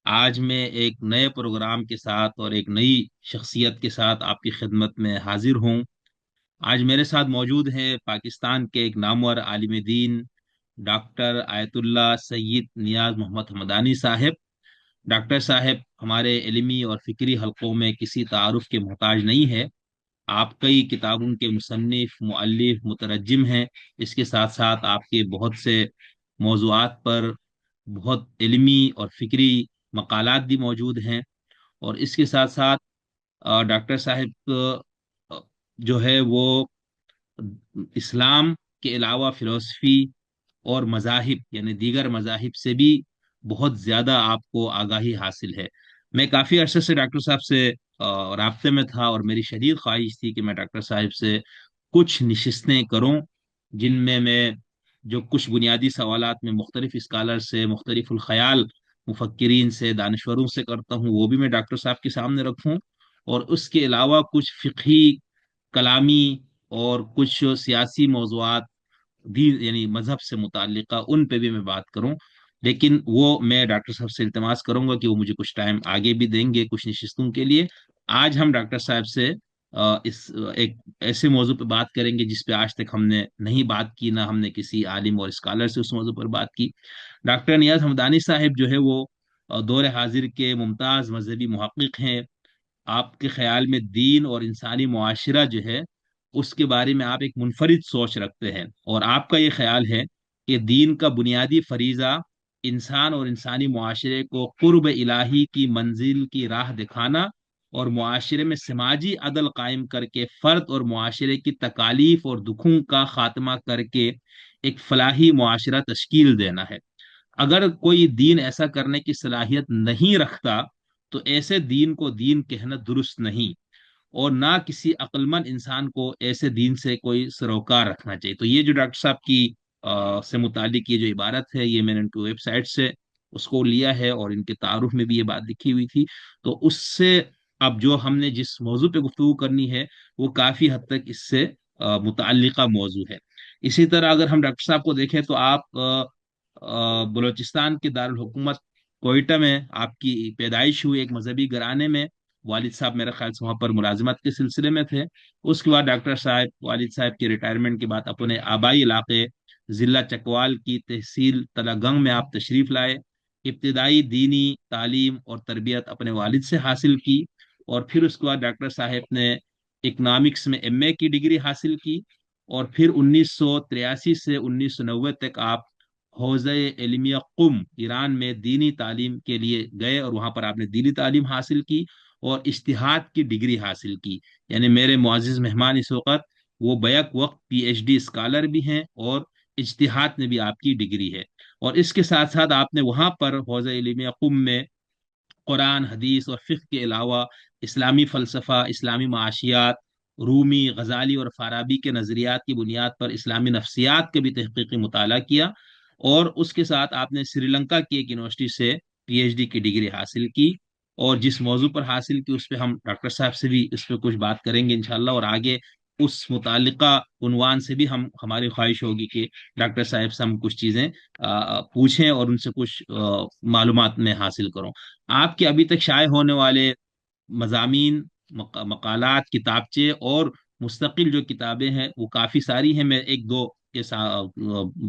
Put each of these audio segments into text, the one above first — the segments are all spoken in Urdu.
آج میں ایک نئے پروگرام کے ساتھ اور ایک نئی شخصیت کے ساتھ آپ کی خدمت میں حاضر ہوں۔ آج میرے ساتھ موجود ہیں پاکستان کے ایک نامور عالم دین ڈاکٹر آیت اللہ سید نیاز محمد حمدانی صاحب۔ ڈاکٹر صاحب ہمارے علمی اور فکری حلقوں میں کسی تعارف کے محتاج نہیں ہے۔ آپ کئی کتابوں کے مصنف، مؤلف، مترجم ہیں۔ اس کے ساتھ ساتھ آپ کے بہت سے موضوعات پر بہت علمی اور فکری مقالات بھی موجود ہیں۔ اور اس کے ساتھ ساتھ ڈاکٹر صاحب جو ہے وہ اسلام کے علاوہ فلسفی اور مذاہب یعنی دیگر مذاہب سے بھی بہت زیادہ آپ کو آگاہی حاصل ہے۔ میں کافی عرصے سے ڈاکٹر صاحب سے رابطے میں تھا اور میری شدید خواہش تھی کہ میں ڈاکٹر صاحب سے کچھ نشستیں کروں، جن میں جو کچھ بنیادی سوالات میں مختلف اسکالر سے، مختلف الخیال مفکرین سے، دانشوروں سے کرتا ہوں، وہ بھی میں ڈاکٹر صاحب کے سامنے رکھوں، اور اس کے علاوہ کچھ فقہی، کلامی اور کچھ سیاسی موضوعات بھی یعنی مذہب سے متعلقہ ان پہ بھی میں بات کروں۔ لیکن وہ میں ڈاکٹر صاحب سے التماس کروں گا کہ وہ مجھے کچھ ٹائم آگے بھی دیں گے کچھ نشستوں کے لیے۔ آج ہم ڈاکٹر صاحب سے اس ایک ایسے موضوع پہ بات کریں گے جس پہ آج تک ہم نے نہیں بات کی، نہ ہم نے کسی عالم اور اسکالر سے اس موضوع پر بات کی۔ ڈاکٹر نیاز حمدانی صاحب جو ہے وہ دور حاضر کے ممتاز مذہبی محقق ہیں۔ آپ کے خیال میں دین اور انسانی معاشرہ جو ہے اس کے بارے میں آپ ایک منفرد سوچ رکھتے ہیں، اور آپ کا یہ خیال ہے کہ دین کا بنیادی فریضہ انسان اور انسانی معاشرے کو قرب الہی کی منزل کی راہ دکھانا اور معاشرے میں سماجی عدل قائم کر کے فرد اور معاشرے کی تکالیف اور دکھوں کا خاتمہ کر کے ایک فلاحی معاشرہ تشکیل دینا ہے۔ اگر کوئی دین ایسا کرنے کی صلاحیت نہیں رکھتا تو ایسے دین کو دین کہنا درست نہیں، اور نہ کسی عقل مند انسان کو ایسے دین سے کوئی سروکار رکھنا چاہیے۔ تو یہ جو ڈاکٹر صاحب کی سے متعلق یہ جو عبارت ہے، یہ میں نے ان کی ویب سائٹ سے اس کو لیا ہے، اور ان کے تعارف میں بھی یہ بات لکھی ہوئی تھی۔ تو اس سے اب جو ہم نے جس موضوع پہ گفتگو کرنی ہے وہ کافی حد تک اس سے متعلقہ موضوع ہے۔ اسی طرح اگر ہم ڈاکٹر صاحب کو دیکھیں تو آپ بلوچستان کے دارالحکومت کوئٹہ میں آپ کی پیدائش ہوئی، ایک مذہبی گھرانے میں۔ والد صاحب میرے خیال سے وہاں پر ملازمت کے سلسلے میں تھے۔ اس کے بعد ڈاکٹر صاحب والد صاحب کی ریٹائرمنٹ کے بعد اپنے آبائی علاقے ضلع چکوال کی تحصیل تلگنگ میں آپ تشریف لائے۔ ابتدائی دینی تعلیم اور تربیت اپنے والد سے حاصل کی، اور پھر اس کے بعد ڈاکٹر صاحب نے اکنامکس میں ایم اے کی ڈگری حاصل کی، اور پھر 1983 سے 1990 تک آپ حوزہ علمیہ قم ایران میں دینی تعلیم کے لیے گئے، اور وہاں پر آپ نے دینی تعلیم حاصل کی اور اجتہاد کی ڈگری حاصل کی۔ یعنی میرے معزز مہمان اس وقت وہ بیک وقت پی ایچ ڈی اسکالر بھی ہیں، اور اجتہاد میں بھی آپ کی ڈگری ہے۔ اور اس کے ساتھ ساتھ آپ نے وہاں پر حوزہ علمیہ قم میں قرآن، حدیث اور فقہ کے علاوہ اسلامی فلسفہ، اسلامی معاشیات، رومی، غزالی اور فارابی کے نظریات کی بنیاد پر اسلامی نفسیات کے بھی تحقیقی مطالعہ کیا، اور اس کے ساتھ آپ نے سری لنکا کی ایک یونیورسٹی سے پی ایچ ڈی کی ڈگری حاصل کی۔ اور جس موضوع پر حاصل کی اس پہ ہم ڈاکٹر صاحب سے بھی اس پہ کچھ بات کریں گے انشاءاللہ، اور آگے اس متعلقہ عنوان سے بھی ہماری خواہش ہوگی کہ ڈاکٹر صاحب سے ہم کچھ چیزیں پوچھیں اور ان سے کچھ معلومات میں حاصل کروں۔ آپ کے ابھی تک شائع ہونے والے مضامین، مقالات، کتابچے اور مستقل جو کتابیں ہیں وہ کافی ساری ہیں۔ میں ایک دو کے ساتھ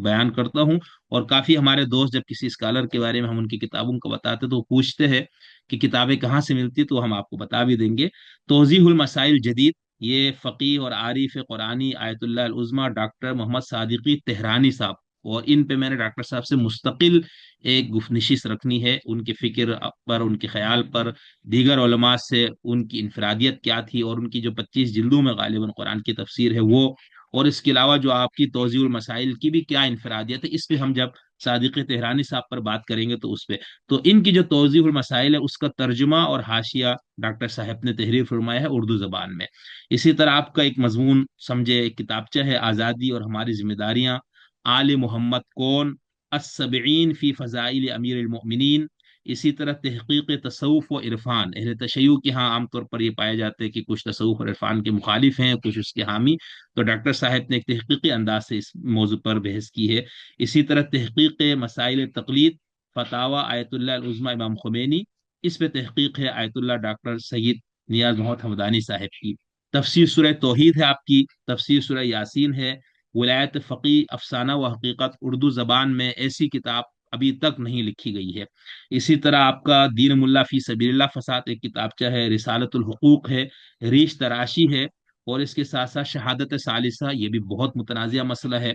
بیان کرتا ہوں، اور کافی ہمارے دوست جب کسی اسکالر کے بارے میں ہم ان کی کتابوں کو بتاتے تو وہ پوچھتے ہیں کہ کتابیں کہاں سے ملتی، تو ہم آپ کو بتا بھی دیں گے۔ توضیح المسائل جدید، یہ فقیہ اور عارف قرآنی آیت اللہ العظمیٰ ڈاکٹر محمد صادقی تہرانی صاحب، اور ان پہ میں نے ڈاکٹر صاحب سے مستقل ایک نشست رکھنی ہے، ان کے فکر پر، ان کے خیال پر، دیگر علماء سے ان کی انفرادیت کیا تھی، اور ان کی جو 25 جلدوں میں غالباً قرآن کی تفسیر ہے وہ، اور اس کے علاوہ جو آپ کی توضیح المسائل کی بھی کیا انفرادیت ہے، اس پہ ہم جب صادق تہرانی صاحب پر بات کریں گے تو اس پہ، تو ان کی جو توضیح المسائل ہے اس کا ترجمہ اور حاشیہ ڈاکٹر صاحب نے تحریر فرمایا ہے اردو زبان میں۔ اسی طرح آپ کا ایک مضمون سمجھے ایک کتابچہ ہے آزادی اور ہماری ذمہ داریاں، آل محمد کون، السبعین فی فضائل امیر المؤمنین۔ اسی طرح تحقیق تصوف و عرفان، اہل تشیع کے ہاں عام طور پر یہ پائے جاتے ہیں کہ کچھ تصوف اور عرفان کے مخالف ہیں، کچھ اس کے حامی، تو ڈاکٹر صاحب نے ایک تحقیقی انداز سے اس موضوع پر بحث کی ہے۔ اسی طرح تحقیق مسائل تقلید، فتاوی آیت اللہ العظمی امام خمینی، اس پہ تحقیق ہے آیت اللہ ڈاکٹر سید نیاز محمد حمدانی صاحب کی، تفسیر سورہ توحید ہے آپ کی، تفسیر سورہ یاسین ہے، ولایت فقی افسانہ و حقیقت اردو زبان میں ایسی کتاب ابھی تک نہیں لکھی گئی ہے۔ اسی طرح آپ کا دین ملا فی سبیل اللہ فساد ایک کتابچہ ہے، رسالت الحقوق ہے، ریش تراشی ہے، اور اس کے ساتھ ساتھ شہادت ثالثہ، یہ بھی بہت متنازعہ مسئلہ ہے،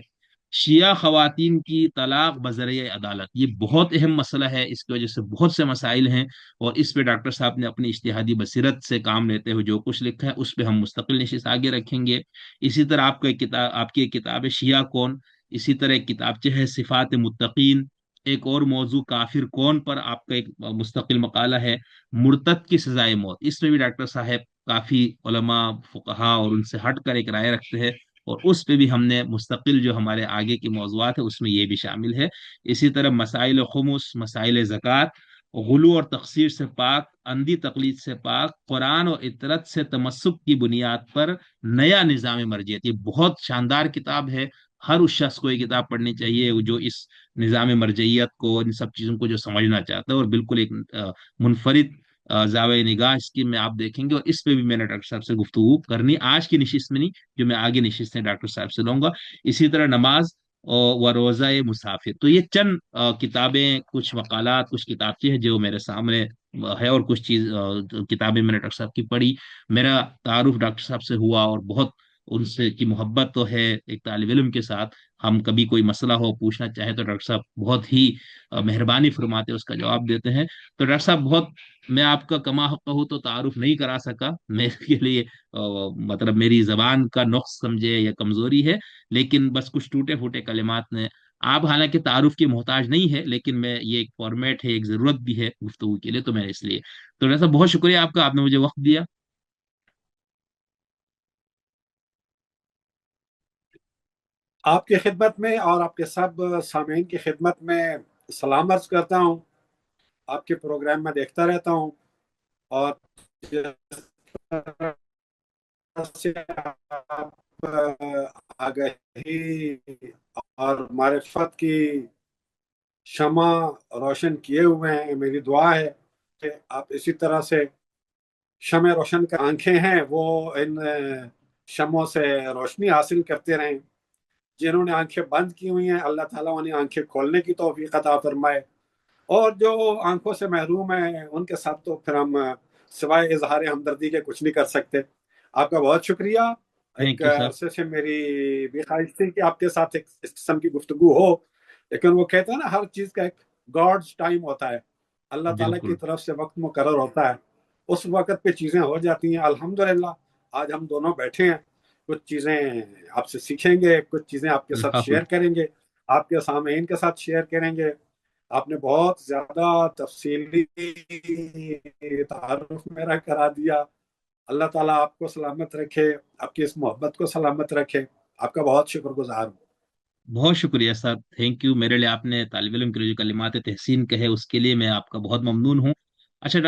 شیعہ خواتین کی طلاق بذریعہ عدالت، یہ بہت اہم مسئلہ ہے، اس کی وجہ سے بہت سے مسائل ہیں، اور اس پہ ڈاکٹر صاحب نے اپنی اجتہادی بصیرت سے کام لیتے ہوئے جو کچھ لکھا ہے اس پہ ہم مستقل نشست آگے رکھیں گے۔ اسی طرح آپ کا ایک کتاب، آپ کی ایک کتاب ہے شیعہ کون، اسی طرح ایک کتابچہ ہے صفات متقین، ایک اور موضوع کافر کون پر آپ کا ایک مستقل مقالہ ہے، مرتد کی سزائے موت، اس میں بھی ڈاکٹر صاحب کافی علماء فقہا اور ان سے ہٹ کر ایک رائے رکھتے ہیں، اور اس پہ بھی ہم نے مستقل جو ہمارے آگے کی موضوعات ہے اس میں یہ بھی شامل ہے۔ اسی طرح مسائل خمس، مسائل زکوٰۃ، غلو اور تقصیر سے پاک، اندھی تقلید سے پاک، قرآن اور اطرت سے تمسک کی بنیاد پر نیا نظام مرجعیت، یہ بہت شاندار کتاب ہے، ہر اس شخص کو یہ کتاب پڑھنی چاہیے جو اس نظام مرجعیت کو، ان سب چیزوں کو جو سمجھنا چاہتا ہے، اور بالکل ایک منفرد زاویہ نگاہ اس کی میں آپ دیکھیں گے، اور اس پہ بھی میں نے ڈاکٹر صاحب سے گفتگو کرنی آج کی نشست میں نہیں، جو میں آگے نشستیں ڈاکٹر صاحب سے لوں گا۔ اسی طرح نماز و روزہ مسافر، تو یہ چند کتابیں، کچھ مقالات، کچھ کتابچے ہیں جو میرے سامنے ہے، اور کچھ کتابیں میں نے ڈاکٹر صاحب کی پڑھی، میرا تعارف ڈاکٹر صاحب سے ہوا، اور بہت ان سے کی محبت تو ہے ایک طالب علم کے ساتھ، ہم کبھی کوئی مسئلہ ہو پوچھنا چاہے تو ڈاکٹر صاحب بہت ہی مہربانی فرماتے اس کا جواب دیتے ہیں۔ تو ڈاکٹر صاحب بہت، میں آپ کا کما حق ہوں تو تعارف نہیں کرا سکا، میرے کے لیے مطلب میری زبان کا نقص سمجھے یا کمزوری ہے، لیکن بس کچھ ٹوٹے پھوٹے کلمات نے، آپ حالانکہ تعارف کی محتاج نہیں ہے، لیکن میں یہ ایک فارمیٹ ہے، ایک ضرورت بھی ہے گفتگو کے لیے، تو میں اس لیے، تو ڈاکٹر صاحب بہت شکریہ آپ کا، آپ نے مجھے وقت دیا۔ آپ کی خدمت میں اور آپ کے سب سامعین کی خدمت میں سلام عرض کرتا ہوں۔ آپ کے پروگرام میں دیکھتا رہتا ہوں، اور جس طرح سے آپ آگہی اور معرفت کی شمع روشن کیے ہوئے ہیں، میری دعا ہے کہ آپ اسی طرح سے شمع روشن کا آنکھیں ہیں وہ ان شمعوں سے روشنی حاصل کرتے رہیں۔ جنہوں نے آنکھیں بند کی ہوئی ہیں، اللہ تعالیٰ انہیں آنکھیں کھولنے کی توفیق عطا فرمائے، اور جو آنکھوں سے محروم ہیں ان کے ساتھ تو پھر ہم سوائے اظہار ہمدردی کے کچھ نہیں کر سکتے۔ آپ کا بہت شکریہ۔ ایک تھینک یو سر۔ عرصے سے میری بھی خواہش تھی کہ آپ کے ساتھ ایک اس قسم کی گفتگو ہو، لیکن وہ کہتے ہیں نا ہر چیز کا ایک گاڈز ٹائم ہوتا ہے، اللہ تعالیٰ کی بالکل طرف سے وقت مقرر ہوتا ہے، اس وقت پہ چیزیں ہو جاتی ہیں۔ الحمدللہ آج ہم دونوں بیٹھے ہیں، کچھ چیزیں آپ سے سیکھیں گے، کچھ چیزیں آپ کے ساتھ اللہ شیئر کریں گے، آپ کے سامعین کے ساتھ شیئر کریں گے۔ آپ نے بہت زیادہ تفصیلی تعارف میرا کرا دیا۔ اللہ تعالیٰ آپ کو سلامت رکھے، آپ کی اس محبت کو سلامت رکھے۔ آپ کا بہت شکر گزار ہوں۔ بہت شکریہ سر، تھینک یو، میرے لیے آپ نے طالب علم کے لیے جو کلمات تحسین کہے اس کے لیے میں آپ کا بہت ممنون ہوں۔ اچھا